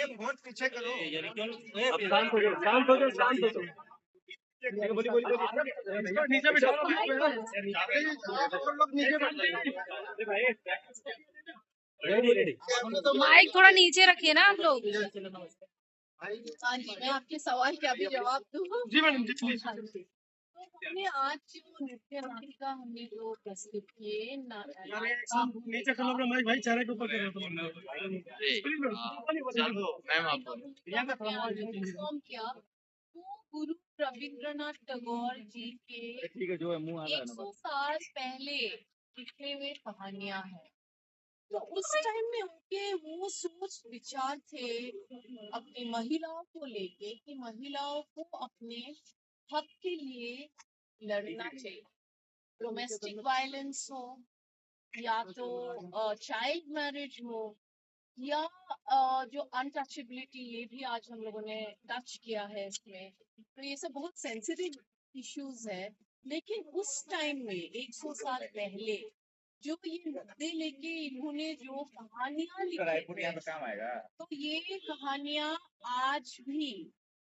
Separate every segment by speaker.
Speaker 1: ये फोन पीछे करो।
Speaker 2: अब शांत हो जाओ, शांत हो जाओ, शांत हो जाओ। बोली बोली बोली
Speaker 1: नीचे बिठा लो, लोग नीचे
Speaker 2: रेडी रेडी।
Speaker 3: माइक थोड़ा नीचे रखिए ना आप लोग।
Speaker 4: हाँ जी, मैं आपके सवाल का भी जवाब दूँ।
Speaker 1: जी मैडम जी प्लीज।
Speaker 4: तो हमने आज जो नृत्य नाटिका हमने जो प्रस्तुत किए
Speaker 1: नीचे खड़ो अपना माइक भाई चेहरे के ऊपर कर रहा
Speaker 4: परफॉर्म किया वो गुरु रविंद्रनाथ टैगोर जी के
Speaker 2: ठीक है, जो है मुंह आ रहा है
Speaker 4: 100 साल पहले लिखे हुए कहानियां हैं। तो उस टाइम में उनके वो सोच विचार थे अपनी महिलाओं को लेके कि महिलाओं को अपने हक के लिए लड़ना चाहिए। डोमेस्टिक वायलेंस हो या तो चाइल्ड मैरिज हो या जो अनटचेबिलिटी, ये भी आज हम लोगों ने टच किया है इसमें। तो ये सब बहुत सेंसिटिव इश्यूज है, लेकिन उस टाइम में 100 साल पहले जो ये मुद्दे लेके इन्होंने जो कहानियां लिखी है, तो ये कहानियां आज भी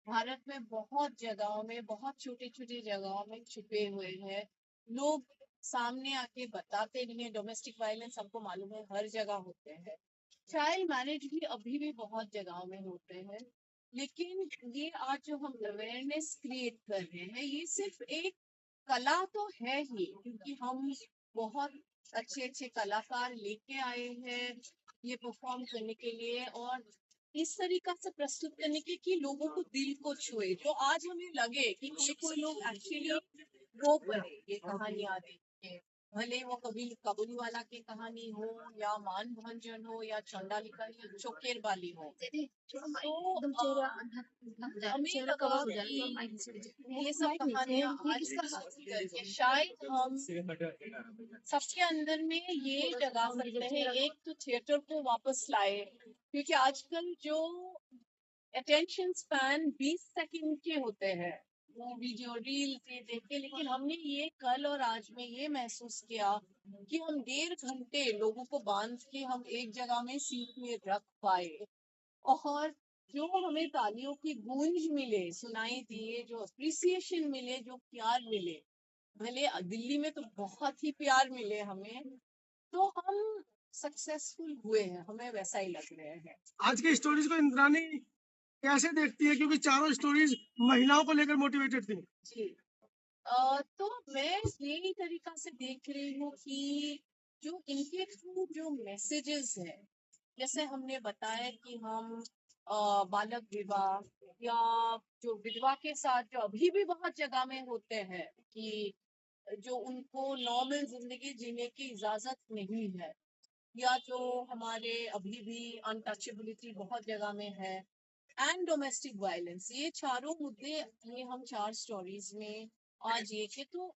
Speaker 4: भारत में बहुत जगहों में, बहुत छोटे छोटे जगहों में छुपे हुए हैं। लोग सामने आके बताते नहीं है। डोमेस्टिक वायलेंस आपको मालूम है हर जगह होते हैं, चाइल्ड मैरिज भी अभी भी बहुत जगहों में होते हैं। लेकिन ये आज जो हम अवेयरनेस क्रिएट कर रहे हैं, ये सिर्फ एक कला तो है ही, क्योंकि हम बहुत अच्छे अच्छे कलाकार लेके आए हैं ये परफॉर्म करने के लिए और इस तरीका से प्रस्तुत करने के कि लोगों को दिल को छुए। जो आज हमें लगे कि कोई लोग एक्चुअली रो पड़े ये कहानियां देख के, भले वो कभी कबूली वाला की कहानी हो या मान भंजन हो या चंडालिका या चोकेर बाली हो। तो हमें लगा कि ये सब कहानियां आज प्रस्तुत करके शायद हम सबके अंदर में ये जगा सकते हैं, एक तो थिएटर को वापस लाए, क्योंकि आजकल जो अटेंशन स्पैन 20 सेकंड के होते हैं वो वीडियो रील से देख के। लेकिन हमने ये कल और आज में ये महसूस किया कि हम 1.5 घंटे लोगों को बांध के हम एक जगह में सीट में रख पाए और जो हमें तालियों की गूंज मिले, सुनाई दिए, जो अप्रिसिएशन मिले, जो प्यार मिले, भले दिल्ली में तो बहुत ही प्यार मिले हमें, तो हम सक्सेसफुल हुए हैं, हमें वैसा ही लग रहे हैं।
Speaker 1: आज की स्टोरीज को इंद्रानी कैसे देखती है, क्योंकि चारों स्टोरीज महिलाओं को लेकर मोटिवेटेड थी।
Speaker 4: जी तो मैं यही तरीका से देख रही हूँ कि जो इनके थ्रू जो मैसेजेस है, जैसे हमने बताया कि हम बालक विवाह या जो विधवा के साथ जो अभी भी बहुत जगह में होते हैं कि जो उनको नॉर्मल जिंदगी जीने की इजाजत नहीं है, या जो हमारे अभी भी अनटचेबिलिटी बहुत जगह में है, एंड डोमेस्टिक वायलेंस, ये चारों मुद्दे ये हम 4 स्टोरीज में आज ये थे। तो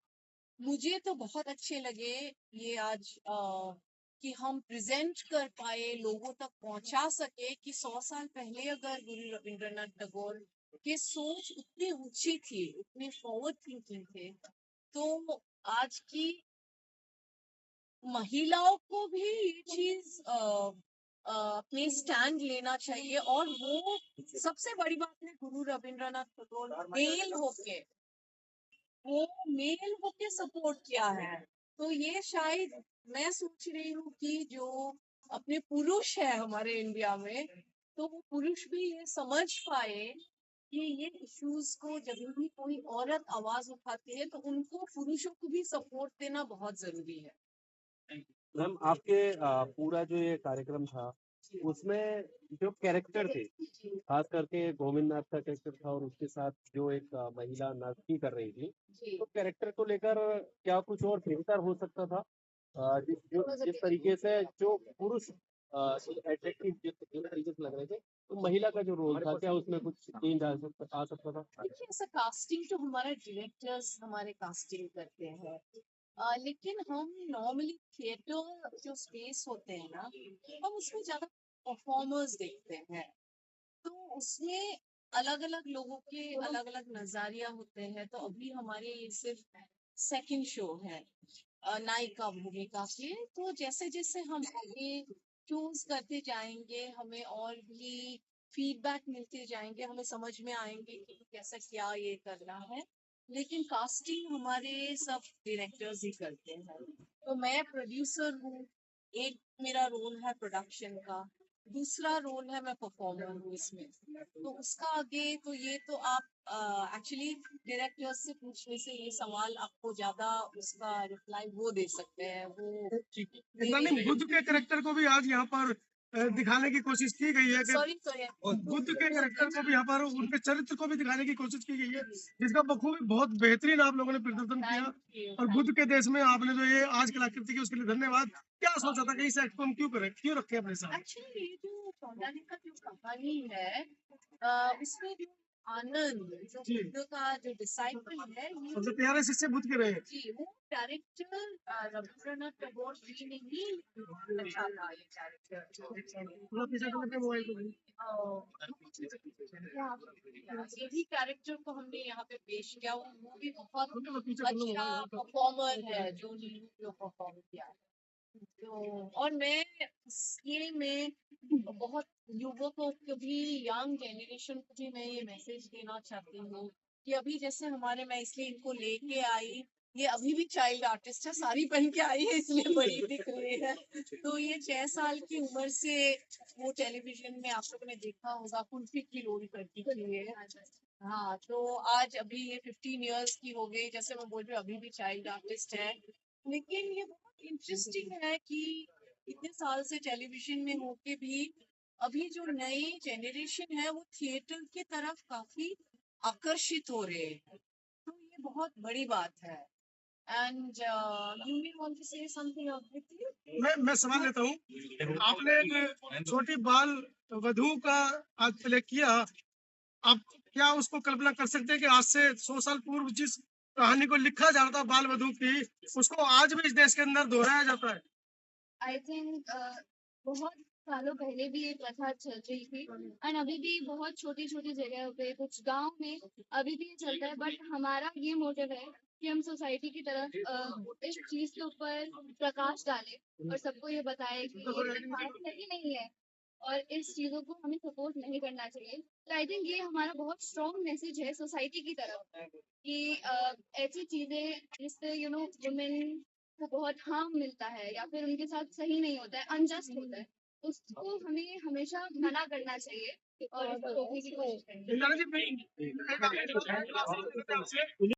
Speaker 4: मुझे तो बहुत अच्छे लगे ये आज कि हम प्रेजेंट कर पाए, लोगों तक पहुंचा सके कि 100 साल पहले अगर गुरु रविंद्रनाथ टैगोर की सोच उतनी ऊंची थी, उतने फॉरवर्ड थिंकिंग थे, तो आज की महिलाओं को भी ये चीज अपनी स्टैंड लेना चाहिए। और वो सबसे बड़ी बात है, गुरु रविंद्रनाथ टैगोर मेल होके सपोर्ट किया है। तो ये शायद मैं सोच रही हूँ कि जो अपने पुरुष है हमारे इंडिया में, तो वो पुरुष भी ये समझ पाए कि ये इश्यूज को जब भी कोई औरत आवाज उठाती है तो उनको पुरुषों को भी सपोर्ट देना बहुत जरूरी है।
Speaker 2: मैम, आपके पूरा जो ये कार्यक्रम था उसमें जो कैरेक्टर थे, खास करके गोविंद नाथ का कैरेक्टर था और उसके साथ जो एक महिला नर्तकी कर रही थी, तो कैरेक्टर को लेकर क्या कुछ और बेहतर हो सकता था? जिस तरीके से जो पुरुष अट्रैक्टिव जिस तरीके से लग रहे थे, तो महिला का जो रोल था, क्या उसमें कुछ चेंज आ सकता था?
Speaker 4: देखिए, ऐसा कास्टिंग तो हमारे डायरेक्टर्स हमारे कास्टिंग करते हैं, लेकिन हम नॉर्मली थिएटर जो स्पेस होते हैं ना, हम उसमें ज्यादा परफॉर्मर्स देखते हैं। तो उसमें अलग अलग लोगों के अलग अलग नजरिया होते हैं। तो अभी हमारे ये सिर्फ सेकंड शो है नायिका भूमिका के। तो जैसे जैसे हम आगे चूज करते जाएंगे, हमें और भी फीडबैक मिलते जाएंगे, हमें समझ में आएंगे कि कैसा क्या ये करना है। लेकिन कास्टिंग हमारे सब डायरेक्टर्स ही करते हैं। तो मैं प्रोड्यूसर हूँ, एक मेरा रोल है प्रोडक्शन का, दूसरा रोल है मैं परफॉर्मर हूँ इसमें। तो उसका आगे तो ये तो आप एक्चुअली डायरेक्टर्स से पूछने से ये सवाल आपको ज्यादा उसका रिप्लाई वो दे सकते हैं। वो
Speaker 1: इंद्रानी, बुद्ध के कैरेक्टर को भी आज यहाँ पर दिखाने की कोशिश की गई है कि
Speaker 4: सॉरी सॉरी
Speaker 1: बुद्ध के कैरेक्टर को भी यहाँ पर उनके चरित्र को भी दिखाने की कोशिश की गई है, जिसका बखूबी बहुत बेहतरीन आप लोगों ने प्रदर्शन किया। और बुद्ध के देश में आपने जो ये आज कलाकृति की, उसके लिए धन्यवाद। क्या सोचा था कि इस एक्ट को हम क्यों रखे अपने साथ?
Speaker 4: एक्चुअली ये जो पौराणिक का जो कहानी है उसमें जो आनंद जो
Speaker 1: जी।
Speaker 4: बुद्ध का जो डिसाइपल है
Speaker 1: सबसे प्यारे शिष्य बुद्ध के रहे।
Speaker 4: जी, वो कैरेक्टर रविंद्रनाथ टैगोर जी ने ही लिखा था ये कैरेक्टर।
Speaker 1: थोड़ा पीछे चलो के मोबाइल को भी।
Speaker 4: यही कैरेक्टर को हमने यहाँ पे पेश किया। वो भी बहुत
Speaker 1: थोड़ा पीछे चलो
Speaker 4: अच्छा
Speaker 1: मोबाइल को।
Speaker 4: परफॉर्मर है जो नीलू परफॉर्म किया है। तो और मैं ये में बहुत युवकों को भी, यंग जनरेशन को भी मैं ये मैसेज देना चाहती हूँ कि अभी जैसे हमारे, मैं इसलिए इनको लेके आई, ये अभी भी चाइल्ड आर्टिस्ट है, साड़ी पहन के आई है इसलिए बड़ी दिख रही है। तो ये 6 साल की उम्र से वो टेलीविजन में आप लोगों ने देखा होगा, कुल्फी की रोल करती थी ये। हाँ, तो आज अभी ये 15 इयर्स की हो गई, जैसे मैं बोल रही हूँ अभी भी चाइल्ड आर्टिस्ट है। लेकिन ये बहुत इंटरेस्टिंग है कि इतने साल से टेलीविजन में होके भी अभी जो नई जनरेशन है वो थिएटर की तरफ काफी आकर्षित हो रहे हैं। तो ये बहुत बड़ी बात है। And you may want to say something Abhipriya?
Speaker 1: मैं सवाल लेता हूँ। आपने एक छोटी बाल वधू का आज प्ले किया, आप क्या उसको कल्पना कर सकते हैं कि आज से 100 साल पूर्व जिस कहानी को लिखा जाता बाल वधू की, उसको आज भी इस देश के अंदर दोहराया जाता है?
Speaker 5: आई थिंक बहुत सालों पहले भी ये प्रथा चल रही थी एंड अभी भी बहुत छोटी छोटी जगह पे, कुछ गांव में अभी भी ये चलता है। बट हमारा ये मोटिव है कि हम सोसाइटी की तरफ इस चीज के ऊपर प्रकाश डालें और सबको ये बताएं कि ये बात सही नहीं है और इस चीजों को हमें सपोर्ट नहीं करना चाहिए। तो आई थिंक ये हमारा बहुत स्ट्रॉन्ग मैसेज है सोसाइटी की तरफ कि ऐसी चीजें जिससे वुमेन को बहुत हार्म मिलता है या फिर उनके साथ सही नहीं होता है, अनजस्ट होता है, उसको हमें हमेशा मना करना चाहिए और इसको रोकने की कोशिश करनी चाहिए।
Speaker 1: इंदिरा जी,